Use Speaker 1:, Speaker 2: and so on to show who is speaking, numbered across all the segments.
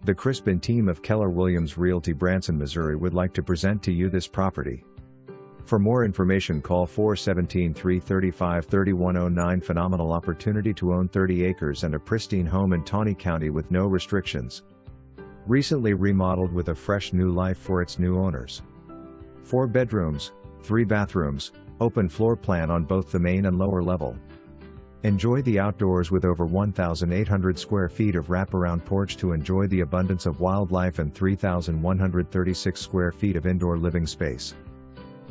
Speaker 1: The Crispin team of Keller Williams Realty Branson, Missouri would like to present to you this property. For more information, call 417-335-3109. Phenomenal opportunity to own 30 acres and a pristine home in Taney County with no restrictions. Recently remodeled with a fresh new life for its new owners. 4 bedrooms, 3 bathrooms, open floor plan on both the main and lower level. Enjoy the outdoors with over 1,800 square feet of wraparound porch to enjoy the abundance of wildlife and 3,136 square feet of indoor living space.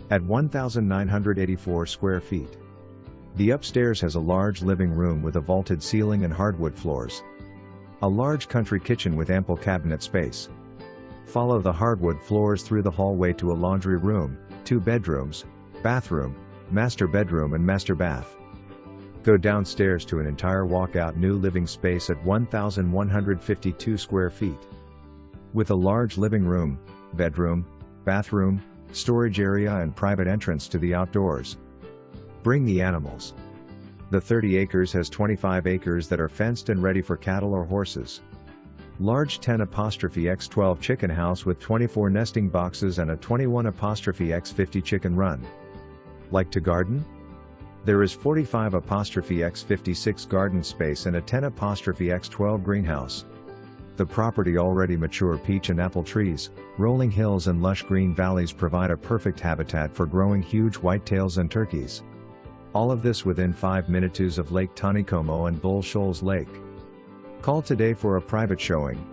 Speaker 1: At 1,984 square feet. The upstairs has a large living room with a vaulted ceiling and hardwood floors. A large country kitchen with ample cabinet space. Follow the hardwood floors through the hallway to a laundry room, 2 bedrooms, bathroom, master bedroom and master bath. Go downstairs to an entire walkout new living space at 1,152 square feet. With a large living room, bedroom, bathroom, storage area and private entrance to the outdoors. Bring the animals. The 30 acres has 25 acres that are fenced and ready for cattle or horses. Large 10*x12 chicken house with 24 nesting boxes and a 21*x50 chicken run. Like to garden? There is 45*x56 garden space and a 10*x12 greenhouse. The property already mature peach and apple trees, rolling hills and lush green valleys provide a perfect habitat for growing huge whitetails and turkeys. All of this within 5 minitues of Lake Taneycomo and Shoals Lake. Call today for a private showing.